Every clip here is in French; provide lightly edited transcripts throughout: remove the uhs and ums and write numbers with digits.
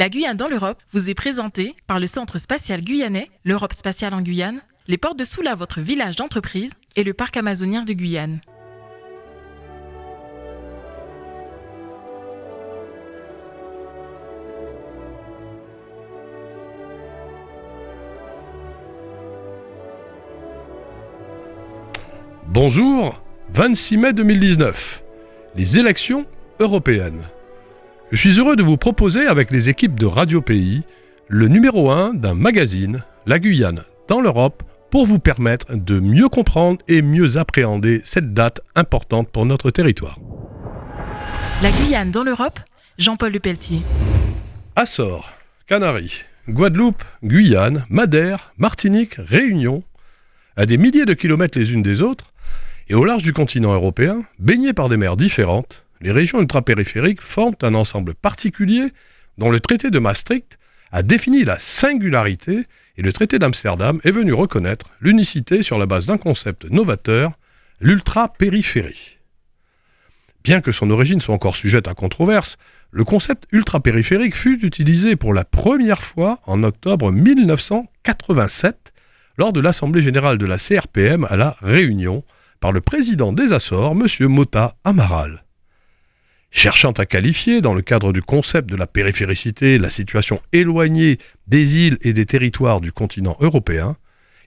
La Guyane dans l'Europe vous est présentée par le Centre spatial guyanais, l'Europe spatiale en Guyane, les portes de Soula, votre village d'entreprise, et le parc amazonien de Guyane. Bonjour, 26 mai 2019, les élections européennes. Je suis heureux de vous proposer avec les équipes de Radio Pays le numéro 1 d'un magazine, La Guyane dans l'Europe, pour vous permettre de mieux comprendre et mieux appréhender cette date importante pour notre territoire. La Guyane dans l'Europe, Jean-Paul Lepelletier. Açores, Canaries, Guadeloupe, Guyane, Madère, Martinique, Réunion, à des milliers de kilomètres les unes des autres, et au large du continent européen, baignées par des mers différentes, les régions ultrapériphériques forment un ensemble particulier dont le traité de Maastricht a défini la singularité et le traité d'Amsterdam est venu reconnaître l'unicité sur la base d'un concept novateur, l'ultrapériphérie. Bien que son origine soit encore sujette à controverse, le concept ultrapériphérique fut utilisé pour la première fois en octobre 1987 lors de l'Assemblée générale de la CRPM à La Réunion par le président des Açores, M. Mota Amaral. Cherchant à qualifier, dans le cadre du concept de la périphéricité, la situation éloignée des îles et des territoires du continent européen,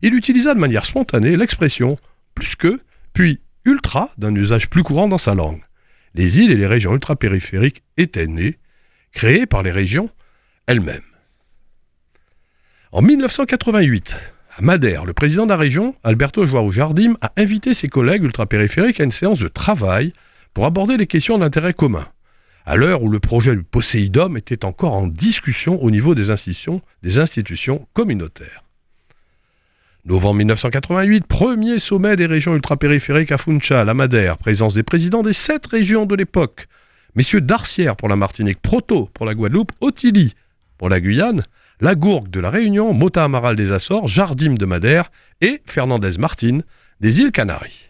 il utilisa de manière spontanée l'expression « plus que » puis « ultra » d'un usage plus courant dans sa langue. Les îles et les régions ultrapériphériques étaient nées, créées par les régions elles-mêmes. En 1988, à Madère, le président de la région, Alberto João Jardim, a invité ses collègues ultrapériphériques à une séance de travail pour aborder les questions d'intérêt commun, à l'heure où le projet du Poséidum était encore en discussion au niveau des institutions communautaires. Novembre 1988, premier sommet des régions ultrapériphériques à Funchal, à Madère, présence des présidents des 7 régions de l'époque, messieurs Darcière pour la Martinique, Proto pour la Guadeloupe, Otilly pour la Guyane, Lagourgue de la Réunion, Mota Amaral des Açores, Jardim de Madère et Fernandez Martin des îles Canaries.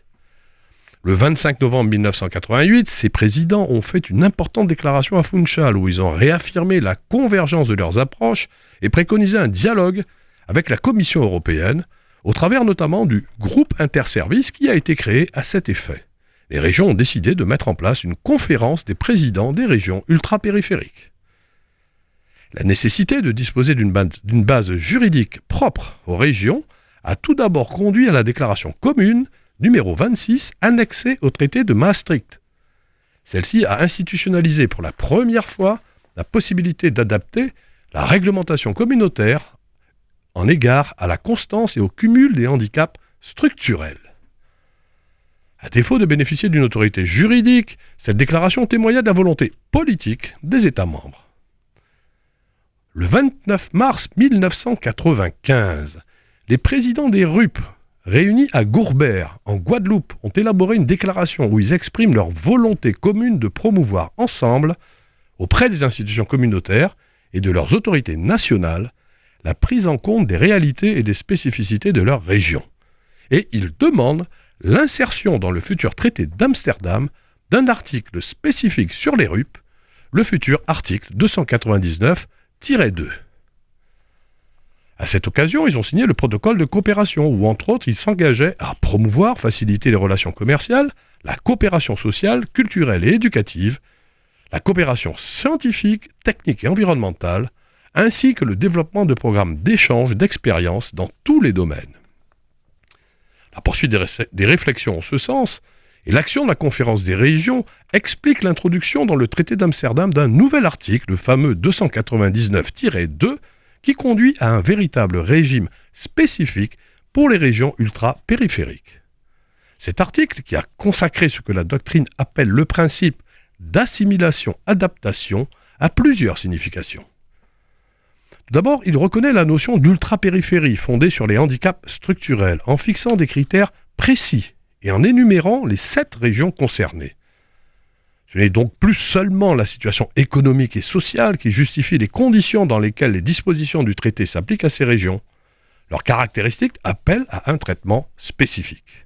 Le 25 novembre 1988, ces présidents ont fait une importante déclaration à Funchal où ils ont réaffirmé la convergence de leurs approches et préconisé un dialogue avec la Commission européenne, au travers notamment du groupe interservice qui a été créé à cet effet. Les régions ont décidé de mettre en place une conférence des présidents des régions ultrapériphériques. La nécessité de disposer d'une base juridique propre aux régions a tout d'abord conduit à la déclaration commune numéro 26, annexée au traité de Maastricht. Celle-ci a institutionnalisé pour la première fois la possibilité d'adapter la réglementation communautaire en égard à la constance et au cumul des handicaps structurels. À défaut de bénéficier d'une autorité juridique, cette déclaration témoigna de la volonté politique des États membres. Le 29 mars 1995, les présidents des RUP, réunis à Gourbert, en Guadeloupe, ont élaboré une déclaration où ils expriment leur volonté commune de promouvoir ensemble, auprès des institutions communautaires et de leurs autorités nationales, la prise en compte des réalités et des spécificités de leur région. Et ils demandent l'insertion dans le futur traité d'Amsterdam d'un article spécifique sur les RUP, le futur article 299-2. À cette occasion, ils ont signé le protocole de coopération où, entre autres, ils s'engageaient à promouvoir, faciliter les relations commerciales, la coopération sociale, culturelle et éducative, la coopération scientifique, technique et environnementale, ainsi que le développement de programmes d'échange d'expériences dans tous les domaines. La poursuite des réflexions en ce sens et l'action de la conférence des régions expliquent l'introduction dans le traité d'Amsterdam d'un nouvel article, le fameux 299-2, qui conduit à un véritable régime spécifique pour les régions ultra-périphériques. Cet article, qui a consacré ce que la doctrine appelle le principe d'assimilation-adaptation, a plusieurs significations. Tout d'abord, il reconnaît la notion d'ultra-périphérie fondée sur les handicaps structurels en fixant des critères précis et en énumérant les 7 régions concernées. Ce n'est donc plus seulement la situation économique et sociale qui justifie les conditions dans lesquelles les dispositions du traité s'appliquent à ces régions. Leurs caractéristiques appellent à un traitement spécifique.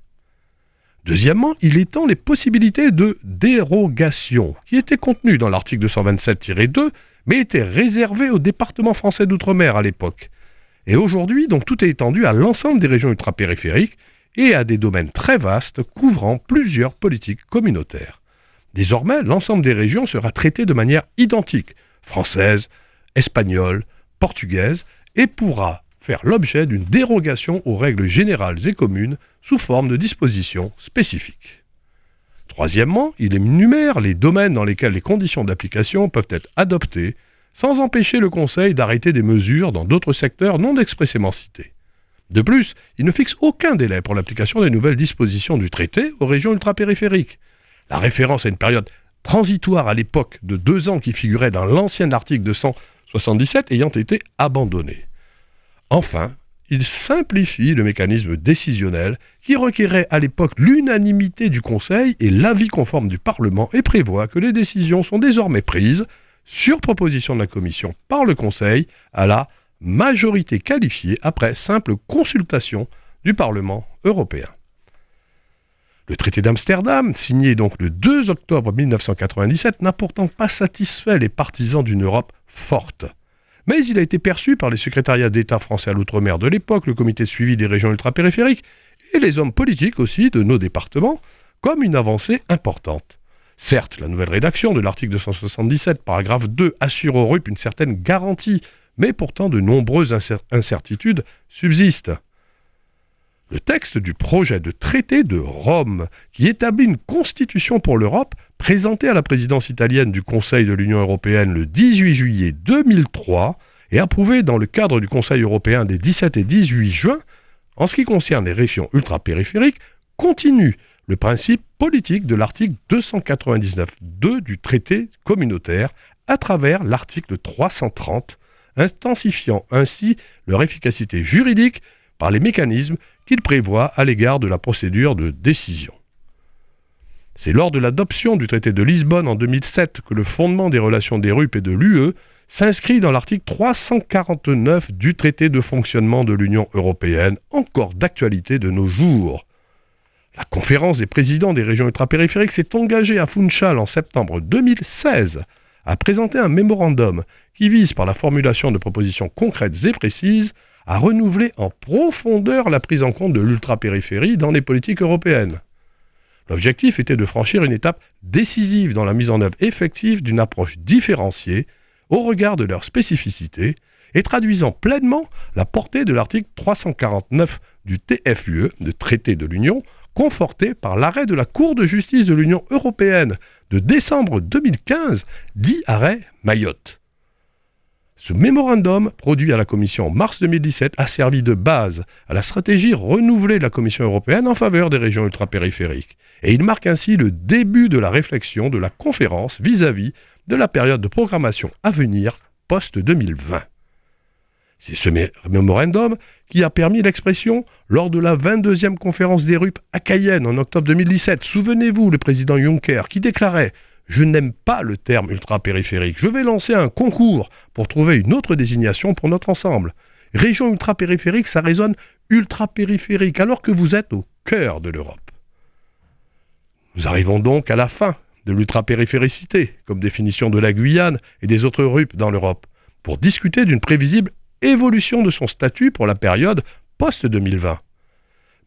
Deuxièmement, il étend les possibilités de dérogation qui étaient contenues dans l'article 227-2, mais était réservé au département français d'outre-mer à l'époque. Et aujourd'hui, donc, tout est étendu à l'ensemble des régions ultrapériphériques et à des domaines très vastes couvrant plusieurs politiques communautaires. Désormais, l'ensemble des régions sera traité de manière identique, française, espagnole, portugaise, et pourra faire l'objet d'une dérogation aux règles générales et communes sous forme de dispositions spécifiques. Troisièmement, il énumère les domaines dans lesquels les conditions d'application peuvent être adoptées sans empêcher le Conseil d'arrêter des mesures dans d'autres secteurs non expressément cités. De plus, il ne fixe aucun délai pour l'application des nouvelles dispositions du traité aux régions ultrapériphériques. La référence à une période transitoire à l'époque de 2 ans qui figurait dans l'ancien article 277 ayant été abandonnée. Enfin, il simplifie le mécanisme décisionnel qui requérait à l'époque l'unanimité du Conseil et l'avis conforme du Parlement et prévoit que les décisions sont désormais prises, sur proposition de la Commission par le Conseil, à la majorité qualifiée après simple consultation du Parlement européen. Le traité d'Amsterdam, signé donc le 2 octobre 1997, n'a pourtant pas satisfait les partisans d'une Europe forte. Mais il a été perçu par les secrétariats d'État français à l'outre-mer de l'époque, le comité de suivi des régions ultrapériphériques et les hommes politiques aussi de nos départements comme une avancée importante. Certes, la nouvelle rédaction de l'article 277, paragraphe 2, assure aux RUP une certaine garantie, mais pourtant de nombreuses incertitudes subsistent. Le texte du projet de traité de Rome, qui établit une constitution pour l'Europe, présenté à la présidence italienne du Conseil de l'Union européenne le 18 juillet 2003 et approuvé dans le cadre du Conseil européen des 17 et 18 juin, en ce qui concerne les régions ultrapériphériques, continue le principe politique de l'article 299.2 du traité communautaire à travers l'article 330, intensifiant ainsi leur efficacité juridique par les mécanismes qu'il prévoit à l'égard de la procédure de décision. C'est lors de l'adoption du traité de Lisbonne en 2007 que le fondement des relations des RUP et de l'UE s'inscrit dans l'article 349 du traité de fonctionnement de l'Union européenne, encore d'actualité de nos jours. La conférence des présidents des régions ultrapériphériques s'est engagée à Funchal en septembre 2016 à présenter un mémorandum qui vise, par la formulation de propositions concrètes et précises, à renouveler en profondeur la prise en compte de l'ultrapériphérie dans les politiques européennes. L'objectif était de franchir une étape décisive dans la mise en œuvre effective d'une approche différenciée au regard de leurs spécificités et traduisant pleinement la portée de l'article 349 du TFUE, de traité de l'Union, conforté par l'arrêt de la Cour de justice de l'Union européenne de décembre 2015, dit arrêt Mayotte. Ce mémorandum, produit à la Commission en mars 2017, a servi de base à la stratégie renouvelée de la Commission européenne en faveur des régions ultrapériphériques. Et il marque ainsi le début de la réflexion de la conférence vis-à-vis de la période de programmation à venir post-2020. C'est ce mémorandum qui a permis l'expression lors de la 22e conférence des RUP à Cayenne en octobre 2017. Souvenez-vous, le président Juncker qui déclarait « Je n'aime pas le terme ultrapériphérique. Je vais lancer un concours pour trouver une autre désignation pour notre ensemble. Région ultrapériphérique, ça résonne ultrapériphérique alors que vous êtes au cœur de l'Europe. » Nous arrivons donc à la fin de l'ultrapériphéricité, comme définition de la Guyane et des autres RUP dans l'Europe, pour discuter d'une prévisible évolution de son statut pour la période post-2020.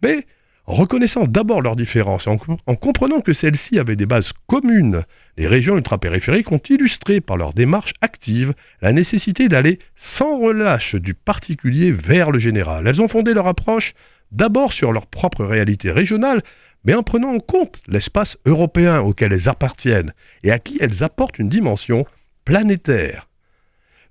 Mais en reconnaissant d'abord leurs différences et en comprenant que celles-ci avaient des bases communes, les régions ultrapériphériques ont illustré par leur démarche active la nécessité d'aller sans relâche du particulier vers le général. Elles ont fondé leur approche d'abord sur leur propre réalité régionale, mais en prenant en compte l'espace européen auquel elles appartiennent et à qui elles apportent une dimension planétaire.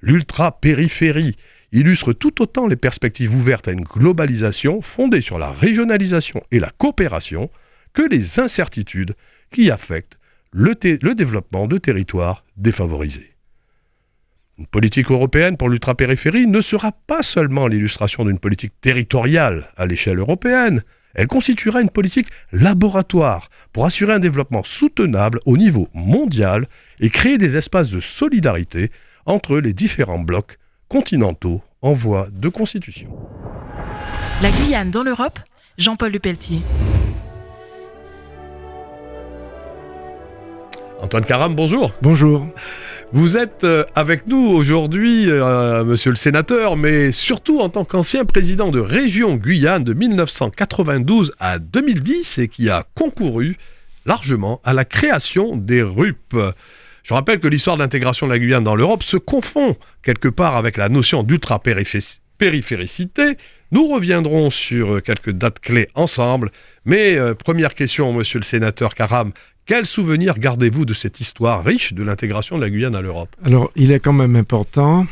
L'ultrapériphérie illustre tout autant les perspectives ouvertes à une globalisation fondée sur la régionalisation et la coopération que les incertitudes qui affectent le développement de territoires défavorisés. Une politique européenne pour l'ultrapériphérie ne sera pas seulement l'illustration d'une politique territoriale à l'échelle européenne, elle constituera une politique laboratoire pour assurer un développement soutenable au niveau mondial et créer des espaces de solidarité entre les différents blocs continentaux en voie de constitution. La Guyane dans l'Europe, Jean-Paul Lepelletier. Antoine Karam, bonjour. Bonjour. Vous êtes avec nous aujourd'hui, monsieur le sénateur, mais surtout en tant qu'ancien président de Région Guyane de 1992 à 2010 et qui a concouru largement à la création des RUP. Je rappelle que l'histoire de l'intégration de la Guyane dans l'Europe se confond quelque part avec la notion d'ultra-périphéricité. Nous reviendrons sur quelques dates clés ensemble, mais première question, monsieur le sénateur Karam, quel souvenir gardez-vous de cette histoire riche de l'intégration de la Guyane à l'Europe ? Alors, il est quand même important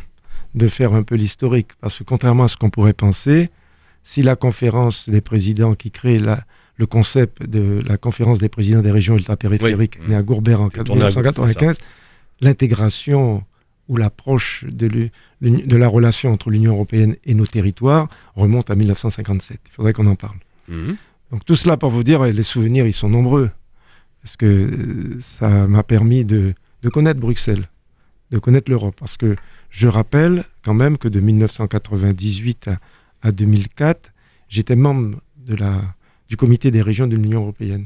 de faire un peu l'historique, parce que contrairement à ce qu'on pourrait penser, si la conférence des présidents qui crée le concept de la conférence des présidents des régions ultrapériphériques née à Gourbert en 1995, l'intégration ou l'approche de la relation entre l'Union européenne et nos territoires remonte à 1957. Il faudrait qu'on en parle. Donc tout cela pour vous dire, les souvenirs, ils sont nombreux. Parce que ça m'a permis de connaître Bruxelles, de connaître l'Europe. Parce que je rappelle quand même que de 1998 à 2004, j'étais membre du comité des régions de l'Union européenne.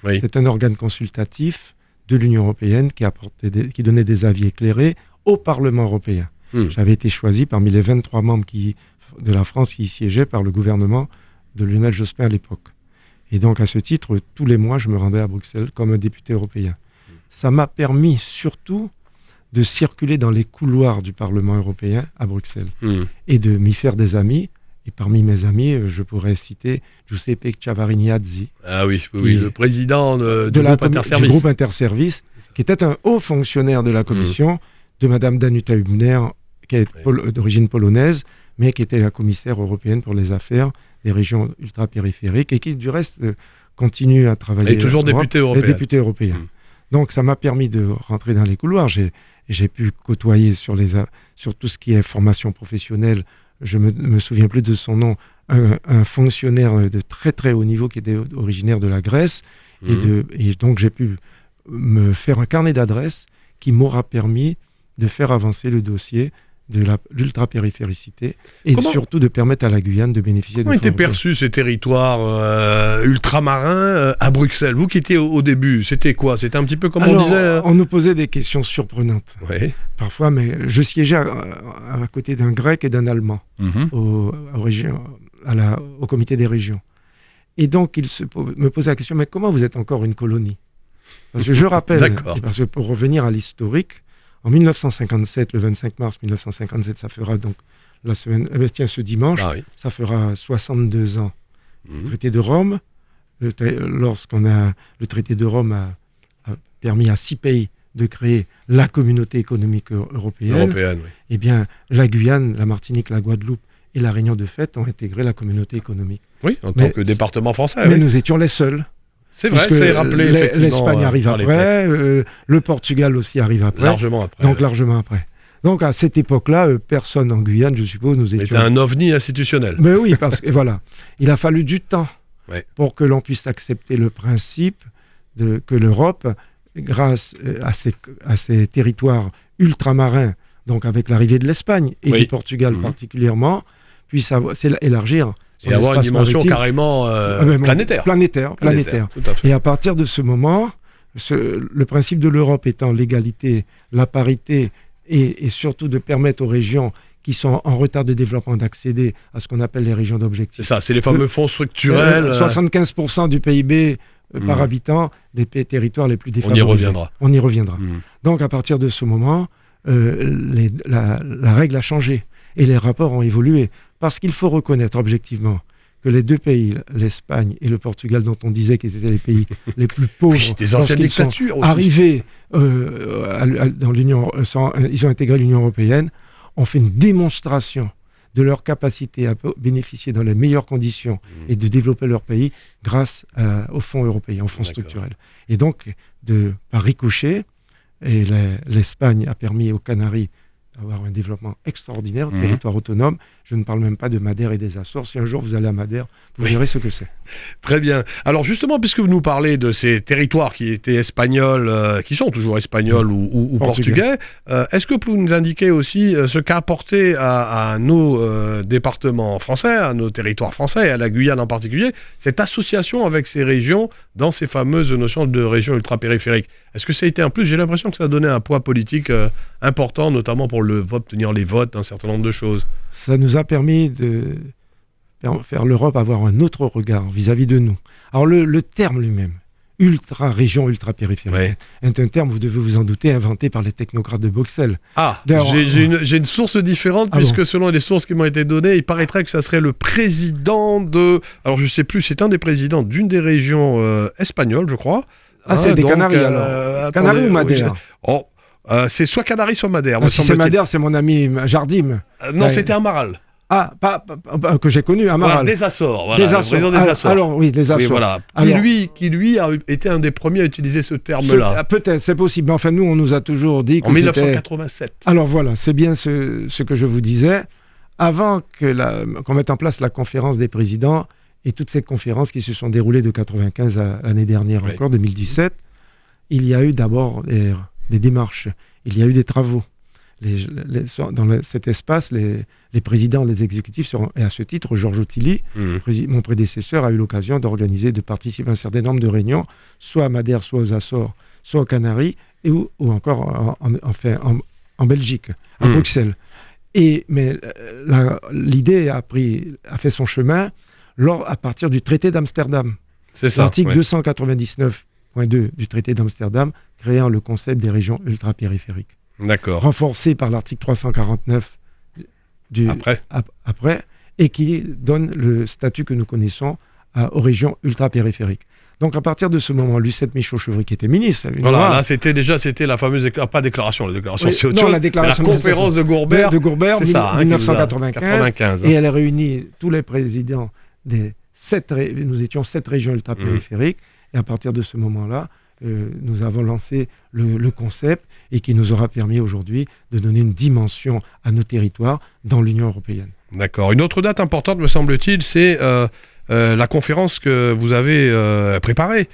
Oui. C'est un organe consultatif de l'Union européenne qui donnait des avis éclairés au Parlement européen. J'avais été choisi parmi les 23 membres de la France qui y siégeaient par le gouvernement de Lionel Jospin à l'époque. Et donc, à ce titre, tous les mois, je me rendais à Bruxelles comme un député européen. Ça m'a permis surtout de circuler dans les couloirs du Parlement européen à Bruxelles et de m'y faire des amis. Et parmi mes amis, je pourrais citer Giuseppe Ciavarignazzi. Ah oui, le président du groupe Interservice, qui était un haut fonctionnaire de la commission, de Madame Danuta Hübner, qui est d'origine polonaise, mais qui était la commissaire européenne pour les affaires des régions ultra-périphériques et qui, du reste, continue à travailler. Et toujours député européen. Donc, ça m'a permis de rentrer dans les couloirs. J'ai pu côtoyer sur tout ce qui est formation professionnelle. Je me souviens plus de son nom. Un fonctionnaire de très, très haut niveau qui était originaire de la Grèce. Et donc, j'ai pu me faire un carnet d'adresses qui m'aura permis de faire avancer le dossier de l'ultra-périphéricité et surtout de permettre à la Guyane de bénéficier de... Comment étaient perçus ces territoires ultramarins à Bruxelles? Vous qui étiez au début, c'était quoi? C'était un petit peu comme on disait... On nous posait des questions surprenantes. Oui. Parfois, mais je siégeais à côté d'un Grec et d'un Allemand au comité des régions. Et donc, il me posait la question, mais comment vous êtes encore une colonie? Parce que je rappelle, parce que pour revenir à l'historique, en 1957, le 25 mars 1957, ça fera donc ce dimanche, ça fera 62 ans. Le traité de Rome, le traité de Rome a permis à 6 pays de créer la communauté économique européenne. Eh bien, la Guyane, la Martinique, la Guadeloupe et la Réunion de fait ont intégré la communauté économique. Oui, en tant que département français. Mais nous étions les seuls. C'est vrai, c'est rappelé effectivement. L'Espagne arrive après, le Portugal aussi arrive après. Largement après. Donc largement après. Donc à cette époque-là, personne en Guyane, je suppose, nous étions... C'était un ovni institutionnel. Mais oui, parce que voilà, il a fallu du temps pour que l'on puisse accepter le principe que l'Europe, grâce à ces territoires ultramarins, donc avec l'arrivée de l'Espagne et du Portugal particulièrement, puisse élargir et avoir une dimension carrément planétaire. Planétaire. Tout à fait. Et à partir de ce moment, le principe de l'Europe étant l'égalité, la parité et surtout de permettre aux régions qui sont en retard de développement d'accéder à ce qu'on appelle les régions d'objectifs. C'est ça, c'est les fameux fonds structurels. 75% du PIB par habitant des territoires les plus défavorisés. On y reviendra. Donc à partir de ce moment, la règle a changé et les rapports ont évolué. Parce qu'il faut reconnaître objectivement que les deux pays, l'Espagne et le Portugal, dont on disait qu'ils étaient les pays les plus pauvres, des anciennes dictatures aussi. Arrivés dans l'Union, ils ont intégré l'Union européenne, ont fait une démonstration de leur capacité à bénéficier dans les meilleures conditions et de développer leur pays grâce aux fonds européens, aux fonds structurels. Et donc, par ricochet, l'Espagne a permis aux Canaries d'avoir un développement extraordinaire, territoire autonome. Je ne parle même pas de Madère et des Açores. Si un jour vous allez à Madère, vous verrez ce que c'est. Très bien. Alors justement, puisque vous nous parlez de ces territoires qui étaient espagnols, qui sont toujours espagnols ou portugais, est-ce que vous pouvez nous indiquer aussi ce qu'a apporté à nos départements français, à nos territoires français, à la Guyane en particulier, cette association avec ces régions dans ces fameuses notions de régions ultra-périphériques? Est-ce que ça a été un plus? J'ai l'impression que ça a donné un poids politique important, notamment pour obtenir les votes d'un certain nombre de choses. Ça nous a permis de faire l'Europe avoir un autre regard vis-à-vis de nous. Alors le terme lui-même, ultra-région, ultra-périphérique, est un terme, vous devez vous en douter, inventé par les technocrates de Bruxelles. Ah, j'ai une source différente, puisque selon les sources qui m'ont été données, il paraîtrait que ça serait le président de... Alors je ne sais plus, c'est un des présidents d'une des régions espagnoles, je crois. Ah, c'est des Canaries alors. Canaries ou Madère? C'est soit Canaries, soit Madère. Si c'est Madère, c'est mon ami Jardim. Non, c'était Amaral. Ah, que j'ai connu, Amaral. Des Açores, le président des Açores. Alors, oui, des Açores. Oui, voilà. Qui, lui, a été un des premiers à utiliser ce terme-là. Peut-être, c'est possible. Mais enfin, nous, on nous a toujours dit que en 1987. Alors voilà, c'est bien ce que je vous disais. Avant qu'on mette en place la conférence des présidents et toutes ces conférences qui se sont déroulées de 1995 à l'année dernière encore, 2017, il y a eu d'abord des démarches, il y a eu des travaux. Dans cet espace, les présidents, les exécutifs seront, et à ce titre, Georges Ottilie, mon prédécesseur, a eu l'occasion de participer à un certain nombre de réunions, soit à Madère, soit aux Açores, soit aux Canaries, ou encore en Belgique, à Bruxelles. Mais l'idée a fait son chemin à partir du traité d'Amsterdam. C'est ça. L'article 299.2 du traité d'Amsterdam, créant le concept des régions ultra-périphériques. D'accord. Renforcé par l'article 349 après, et qui donne le statut que nous connaissons aux régions ultra-périphériques. Donc à partir de ce moment, Lucette Michaux-Chevry, qui était ministre... Voilà, là c'était la fameuse... pas déclaration, la déclaration c'est autre chose. La conférence de Gourbert, c'est ça, 1995. Et elle a réuni tous les présidents des 7... Nous étions 7 régions ultra-périphériques, et à partir de ce moment-là, nous avons lancé le concept et qui nous aura permis aujourd'hui de donner une dimension à nos territoires dans l'Union européenne. D'accord. Une autre date importante, me semble-t-il, c'est la conférence que vous avez préparée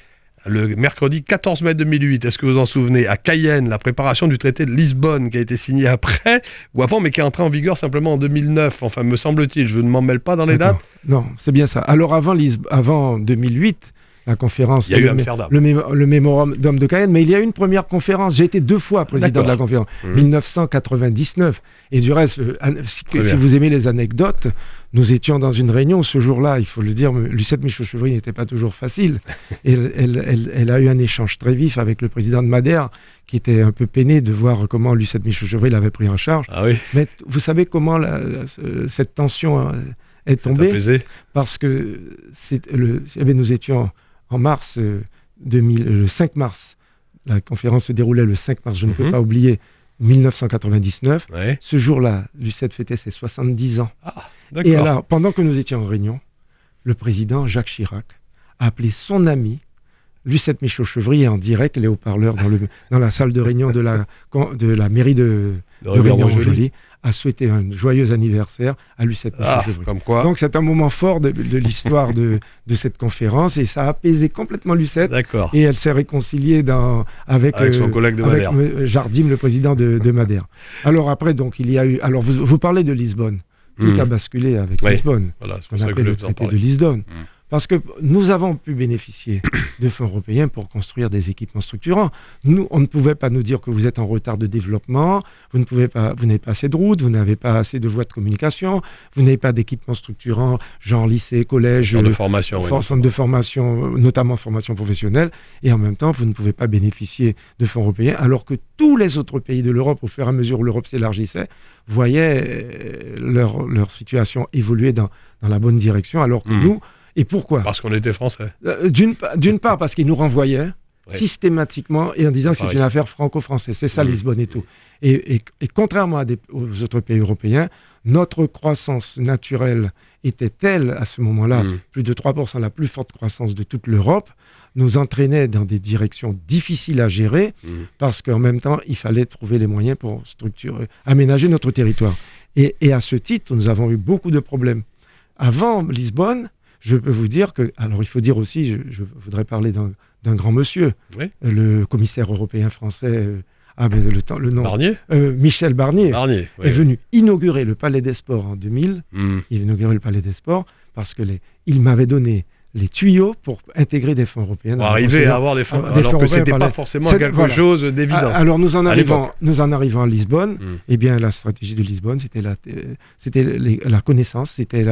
le mercredi 14 mai 2008. Est-ce que vous en souvenez? À Cayenne, la préparation du traité de Lisbonne qui a été signé après ou avant, mais qui est entré en vigueur simplement en 2009. Enfin, me semble-t-il. Je ne m'en mêle pas dans les dates. Non, c'est bien ça. Alors avant 2008... la conférence, il y a eu Amsterdam. Le mémorandum de Cayenne, mais il y a eu une première conférence. J'ai été 2 fois président de la conférence, 1999. Et du reste, si vous aimez les anecdotes, nous étions dans une réunion ce jour-là, il faut le dire, Lucette Michaux-Chevry n'était pas toujours facile. Et elle a eu un échange très vif avec le président de Madère, qui était un peu peiné de voir comment Lucette Michaux-Chevry l'avait pris en charge. Ah oui. Mais vous savez comment cette tension est tombée? Parce que nous étions... En mars le 5 mars, la conférence se déroulait le 5 mars, je ne peux pas oublier, 1999. Ouais. Ce jour-là, Lucette fêtait ses 70 ans. Ah, d'accord. Et alors, pendant que nous étions en réunion, le président Jacques Chirac a appelé son ami, Lucette Michaux-Chevry, en direct, les haut-parleurs dans la salle de réunion de la mairie de Réunion-Montjoly, a souhaité un joyeux anniversaire à Lucette Michaux-Chevry. Comme quoi. Donc c'est un moment fort de l'histoire de cette conférence et ça a apaisé complètement Lucette. D'accord. Et elle s'est réconciliée avec son collègue de Madère. Avec Jardim, le président de Madère. Alors après, donc, il y a eu... Alors vous parlez de Lisbonne. Tout a basculé avec Lisbonne. Voilà, c'est ce qu'on appelle le traité de Lisbonne. Parce que nous avons pu bénéficier de fonds européens pour construire des équipements structurants. Nous, on ne pouvait pas nous dire que vous êtes en retard de développement, vous n'avez pas assez de routes, vous n'avez pas assez de voies de communication, vous n'avez pas d'équipements structurants, genre lycée, collège, centre de formation, centre de formation, notamment formation professionnelle, et en même temps, vous ne pouvez pas bénéficier de fonds européens, alors que tous les autres pays de l'Europe, au fur et à mesure où l'Europe s'élargissait, voyaient leur situation évoluer dans la bonne direction, alors que nous... Et pourquoi? Parce qu'on était français. D'une part, parce qu'ils nous renvoyaient systématiquement et en disant que c'est une affaire franco-française. C'est ça, Lisbonne et tout. Et contrairement aux autres pays européens, notre croissance naturelle était telle à ce moment-là, plus de 3%, la plus forte croissance de toute l'Europe, nous entraînait dans des directions difficiles à gérer parce qu'en même temps, il fallait trouver les moyens pour aménager notre territoire. Et à ce titre, nous avons eu beaucoup de problèmes. Avant Lisbonne, je peux vous dire que... Alors, il faut dire aussi, je voudrais parler d'un grand monsieur, le commissaire européen français, le nom... Barnier Michel Barnier, est venu inaugurer le Palais des Sports en 2000. Il a inauguré le Palais des Sports parce qu'il m'avait donné les tuyaux pour intégrer des fonds européens. Pour arriver à avoir des fonds, alors que ce n'était pas forcément quelque chose d'évident. Alors nous en arrivons à Lisbonne, eh bien la stratégie de Lisbonne, c'était la connaissance, c'était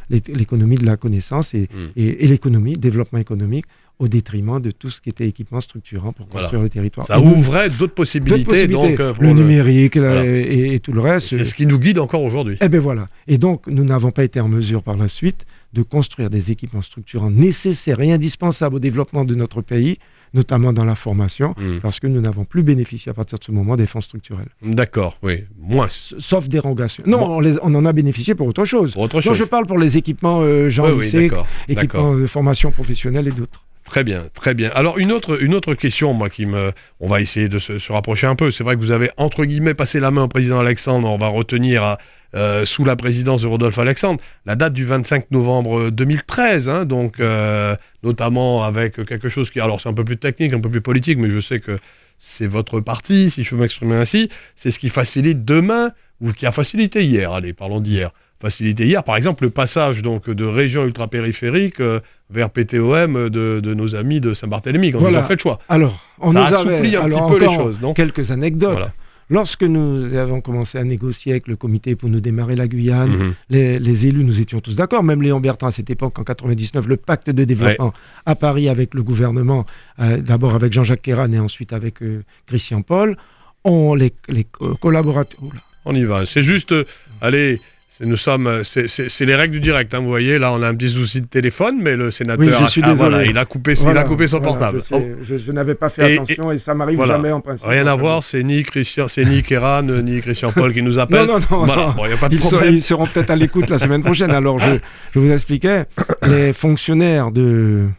l'économie de la connaissance et l'économie, développement économique, au détriment de tout ce qui était équipement structurant pour construire le territoire. Ça ouvrait d'autres possibilités. Donc, le numérique et tout le reste. C'est ce qui nous guide encore aujourd'hui. Eh bien voilà. Et donc, nous n'avons pas été en mesure par la suite de construire des équipements structurants nécessaires et indispensables au développement de notre pays, notamment dans la formation, parce que nous n'avons plus bénéficié à partir de ce moment des fonds structurels. D'accord, oui. Moins. Sauf dérogation. Non, on en a bénéficié pour autre chose. Pour autre chose. Je parle pour les équipements lycée, équipements de formation professionnelle et d'autres. Très bien, très bien. Alors une autre question, moi, on va essayer de se rapprocher un peu. C'est vrai que vous avez entre guillemets passé la main au président Alexandre. On va retenir sous la présidence de Rodolphe Alexandre la date du 25 novembre 2013, donc notamment avec quelque chose qui, alors c'est un peu plus technique, un peu plus politique, mais je sais que c'est votre parti, si je peux m'exprimer ainsi. C'est ce qui facilite demain ou qui a facilité hier. Allez, parlons d'hier. Facilité hier, par exemple, le passage donc de régions ultra-périphériques vers PTOM de nos amis de Saint-Barthélemy, quand ils ont fait le choix. Alors, ça assouplit un petit peu les choses, non ? Quelques anecdotes. Voilà. Lorsque nous avons commencé à négocier avec le comité pour nous démarrer la Guyane, les élus, nous étions tous d'accord, même Léon Bertrand à cette époque, en 99, le pacte de développement à Paris avec le gouvernement, d'abord avec Jean-Jacques Kéran et ensuite avec Christian Paul, les collaborateurs... On y va, c'est juste, allez... C'est les règles du direct, vous voyez, là on a un petit souci de téléphone, mais le sénateur, il a coupé son portable. Je n'avais pas fait attention et ça m'arrive jamais en principe. Rien à voir, c'est ni Kéran, ni Christian Paul qui nous appellent. Non. Bon, y a pas de problème. Ils seront peut-être à l'écoute la semaine prochaine. Alors je vous expliquais, les fonctionnaires du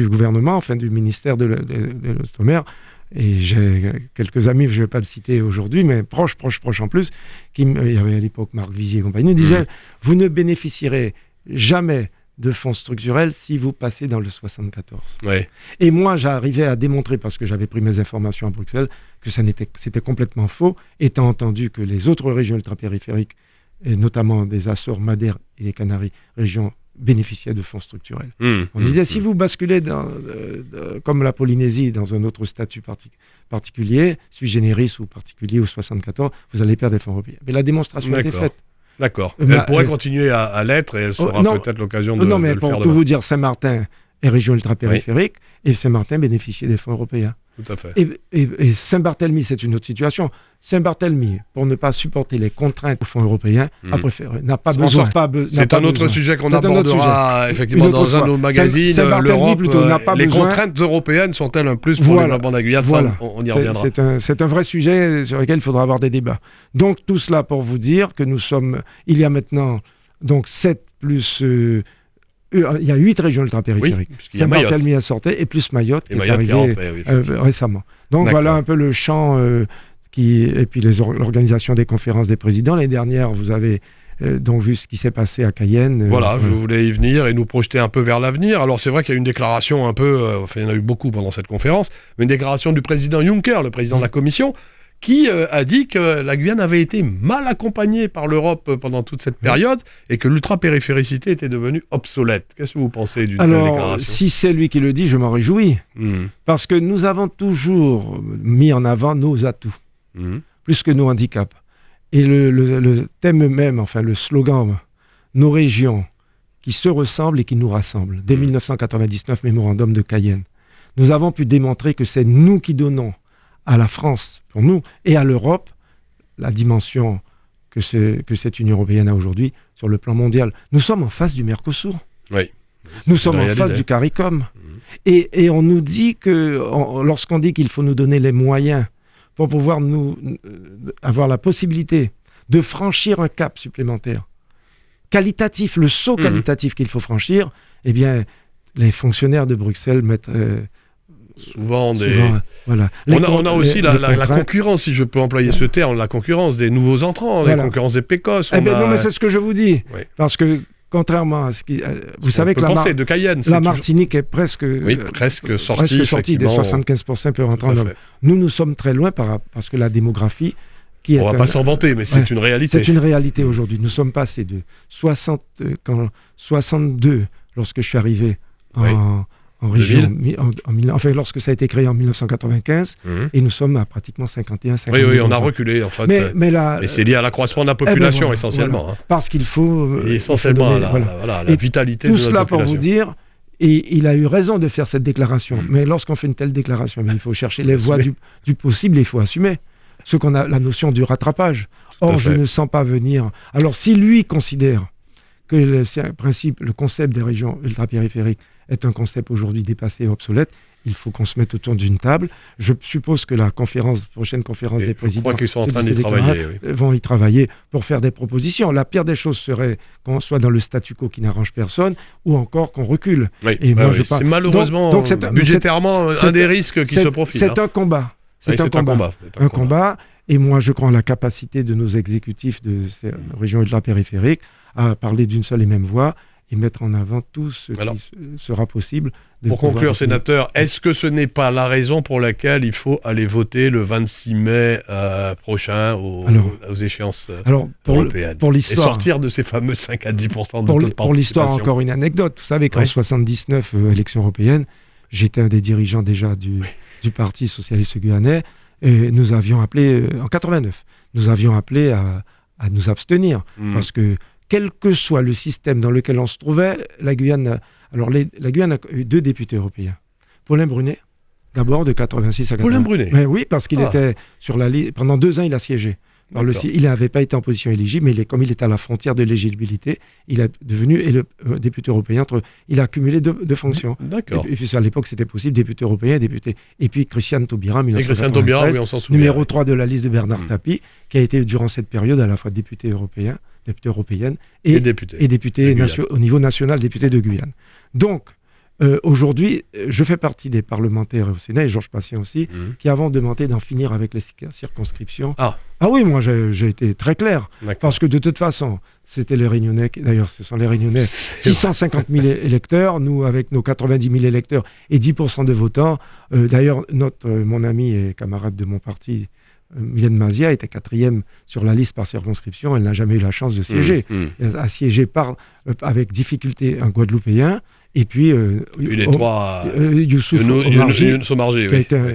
gouvernement, enfin du ministère de l'Outre-mer, et j'ai quelques amis, je ne vais pas le citer aujourd'hui, mais proches en plus, il y avait à l'époque Marc Vizier et compagnie, nous disaient vous ne bénéficierez jamais de fonds structurels si vous passez dans le 74. Ouais. Et moi, j'arrivais à démontrer, parce que j'avais pris mes informations à Bruxelles, que c'était complètement faux, étant entendu que les autres régions ultrapériphériques, et notamment des Açores, Madère et les Canaries, régions bénéficiaient de fonds structurels. On disait, si vous basculez comme la Polynésie dans un autre statut particulier, sui generis ou particulier au 74, vous allez perdre des fonds européens. Mais la démonstration a été faite. D'accord. Elle pourrait continuer à l'être et elle sera peut-être l'occasion de le faire demain. Pour tout vous dire, Saint-Martin est région ultrapériphérique et Saint-Martin bénéficiait des fonds européens. Tout à fait. Et Saint-Barthélemy, c'est une autre situation. Saint-Barthélemy, pour ne pas supporter les contraintes aux fonds européens, a préféré, n'a pas besoin. C'est un autre sujet qu'on abordera effectivement dans un de nos magazines. L'Europe, les contraintes européennes sont-elles un plus pour le développement de la Guyane ? On y reviendra. C'est un vrai sujet sur lequel il faudra avoir des débats. Donc tout cela pour vous dire que nous sommes, il y a maintenant donc 7 plus... il y a 8 régions ultrapériphériques. Saint-Barthélemy a sorti et plus Mayotte qui est arrivé récemment. Donc voilà un peu le champ et puis l'organisation des conférences des présidents. L'année dernière, vous avez donc vu ce qui s'est passé à Cayenne. Voilà, je voulais y venir et nous projeter un peu vers l'avenir. Alors c'est vrai qu'il y a une déclaration un peu, il y en a eu beaucoup pendant cette conférence, mais une déclaration du président Juncker, le président de la Commission, qui a dit que la Guyane avait été mal accompagnée par l'Europe pendant toute cette période et que l'ultrapériphéricité était devenue obsolète. Qu'est-ce que vous pensez d'une telle déclaration ? Alors, si c'est lui qui le dit, je m'en réjouis. Parce que nous avons toujours mis en avant nos atouts, plus que nos handicaps. Et le thème même, enfin le slogan, nos régions qui se ressemblent et qui nous rassemblent, dès 1999, mémorandum de Cayenne. Nous avons pu démontrer que c'est nous qui donnons à la France, pour nous, et à l'Europe, la dimension que cette Union européenne a aujourd'hui sur le plan mondial. Nous sommes en face du Mercosur. Oui. Nous sommes en face du CARICOM. Et on nous dit lorsqu'on dit qu'il faut nous donner les moyens pour pouvoir avoir la possibilité de franchir un cap supplémentaire, qualitatif, le saut qualitatif qu'il faut franchir, eh bien, les fonctionnaires de Bruxelles mettent... Voilà. On a aussi la concurrence, si je peux employer ce terme, la concurrence des nouveaux entrants, la concurrence des PECOS. Non, mais c'est ce que je vous dis. Oui. Parce que, contrairement à ce qui... vous savez que de Cayenne, la Martinique est presque sortie des 75% peut rentrer en Europe. Nous sommes très loin parce que la démographie... On ne va pas s'en vanter, mais c'est une réalité. C'est une réalité aujourd'hui. Nous sommes passés de 62 lorsque je suis arrivé Oui. en région, enfin lorsque ça a été créé en 1995, et nous sommes à pratiquement 51, 52. Oui, on a reculé en fait. Mais c'est lié à l'accroissement de la population voilà, essentiellement. Voilà. Parce qu'il faut... essentiellement il faut donner, la vitalité de tout notre cela population. pour vous dire, et il a eu raison de faire cette déclaration. Mais lorsqu'on fait une telle déclaration, il faut chercher les voies du possible et il faut assumer. Ce qu'on a la notion du rattrapage. Or, je ne sens pas venir... Alors, si lui considère que le concept des régions ultrapériphériques est un concept aujourd'hui dépassé et obsolète, il faut qu'on se mette autour d'une table. Je suppose que la prochaine conférence des présidents... Je crois qu'ils sont en train d'y travailler. Vont y travailler pour faire des propositions. La pire des choses serait qu'on soit dans le statu quo qui n'arrange personne, ou encore qu'on recule. Oui, et moi, c'est malheureusement, budgétairement, un des risques qui se profile. C'est un combat. C'est un combat. Et moi, je crois en la capacité de nos exécutifs de ces régions ultrapériphériques à parler d'une seule et même voix et mettre en avant tout ce qui sera possible. Pour conclure, sénateur, est-ce que ce n'est pas la raison pour laquelle il faut aller voter le 26 mai prochain aux échéances européennes et sortir de ces fameux 5 à 10% de taux de participation? Pour l'histoire, encore une anecdote. Vous savez qu'en 79, élections européennes, j'étais un des dirigeants déjà du Parti socialiste guyanais, et nous avions appelé, en 89, nous avions appelé à nous abstenir, parce que quel que soit le système dans lequel on se trouvait, la Guyane... Alors, la Guyane a eu 2 députés européens. Paulin Brunet, d'abord, de 86 à 80. Paulin Brunet. Mais oui, parce qu'il était sur la liste... Pendant 2 ans, il a siégé. Il n'avait pas été en position éligible, mais comme il était à la frontière de l'éligibilité, il est devenu député européen. Il a cumulé 2 fonctions. D'accord. Et puis à l'époque, c'était possible, député européen et député. Et puis Christiane Taubira, oui, on s'en souvient. Numéro 3 de la liste de Bernard Tapie, qui a été durant cette période à la fois députée européenne et député au niveau national, député de Guyane. Donc, aujourd'hui, je fais partie des parlementaires au Sénat, et Georges Patient aussi, qui avons demandé d'en finir avec les circonscriptions. Ah oui, moi j'ai été très clair, parce que de toute façon, c'était les Réunionnais, d'ailleurs ce sont les Réunionnais, 650 000 électeurs, nous avec nos 90 000 électeurs et 10% de votants. D'ailleurs, mon ami et camarade de mon parti, Mylène Mazia, était 4e sur la liste par circonscription, elle n'a jamais eu la chance de siéger. Elle a siégé avec difficulté un Guadeloupéen. Et puis les 3 Youssouf Omarjee,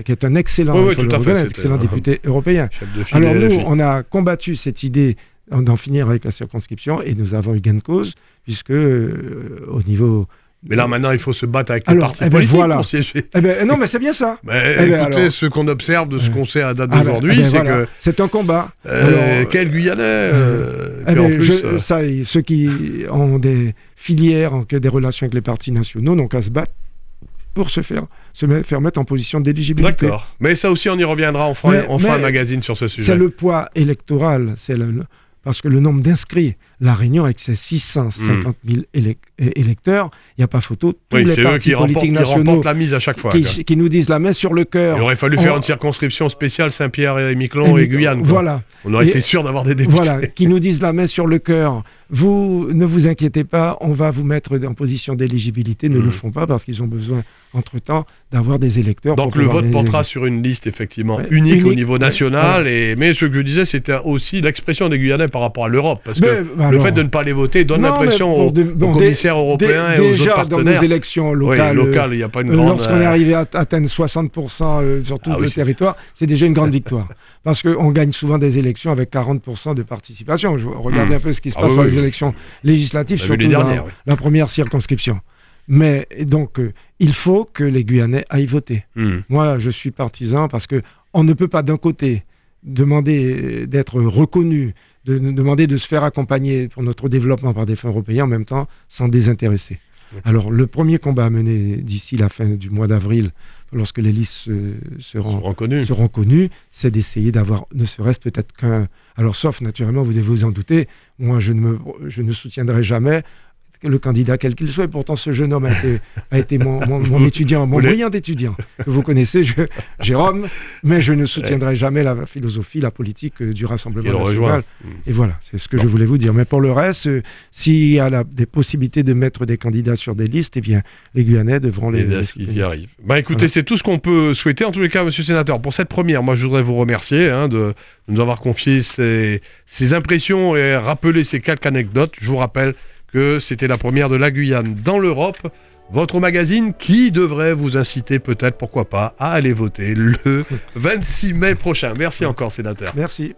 qui est un excellent, excellent député européen. Alors nous, on a combattu cette idée d'en finir avec la circonscription et nous avons eu gain de cause, puisque au niveau... Mais là, maintenant, il faut se battre avec les partis politiques pour siéger. Non, mais c'est bien ça. Écoutez, ce qu'on observe de ce qu'on sait à date d'aujourd'hui, c'est que... C'est un combat. Quel Guyanais ceux qui ont des filières, des relations avec les partis nationaux, n'ont qu'à se battre pour se faire mettre en position d'éligibilité. D'accord. Mais ça aussi, on y reviendra. On fera un magazine sur ce sujet. C'est le poids électoral, parce que le nombre d'inscrits, La Réunion, avec ses 650 000 électeurs, il n'y a pas photo. Tous les partis politiques nationaux remportent la mise à chaque fois. Qui nous disent la main sur le cœur. Il aurait fallu faire une circonscription spéciale Saint-Pierre et Miquelon et Guyane. Voilà. On aurait été sûr d'avoir des députés. Voilà, qui nous disent la main sur le cœur. Vous ne vous inquiétez pas, on va vous mettre en position d'éligibilité. Ne le font pas parce qu'ils ont besoin, entre-temps, d'avoir des électeurs. Donc le vote portera sur une liste effectivement unique au niveau national. Mais ce que je disais, c'était aussi l'expression des Guyanais par rapport à l'Europe. Parce que le fait de ne pas les voter donne l'impression aux commissaires européens et aux autres partenaires. Déjà, dans nos élections locales, il n'y a pas une grande... Lorsqu'on est arrivé à atteindre 60% sur tout le territoire, c'est déjà une grande victoire. Parce qu'on gagne souvent des élections avec 40% de participation. Regardez un peu ce qui se passe dans les élections législatives, surtout dans la première circonscription. Mais donc, il faut que les Guyanais aillent voter. Moi, je suis partisan parce qu'on ne peut pas d'un côté demander d'être reconnu, demander de se faire accompagner pour notre développement par des fonds européens, en même temps s'en désintéresser. Alors, le premier combat à mener d'ici la fin du mois d'avril, lorsque les listes seront connues, c'est d'essayer d'avoir ne serait-ce peut-être qu'un... Alors, sauf naturellement, vous devez vous en douter, moi je ne soutiendrai jamais le candidat quel qu'il soit, et pourtant ce jeune homme a été mon étudiant, mon brillant étudiant, que vous connaissez, Jérôme, mais je ne soutiendrai jamais la philosophie, la politique du Rassemblement national. Et voilà, c'est ce que je voulais vous dire. Mais pour le reste, s'il y a des possibilités de mettre des candidats sur des listes, eh bien, les Guyanais devront les y arrivent. Écoutez, c'est tout ce qu'on peut souhaiter. En tous les cas, monsieur le sénateur, pour cette première, moi je voudrais vous remercier de nous avoir confié ces impressions et rappeler ces quelques anecdotes. Je vous rappelle que que c'était la première de la Guyane dans l'Europe. Votre magazine qui devrait vous inciter peut-être, pourquoi pas, à aller voter le 26 mai prochain. Merci encore, sénateur. Merci.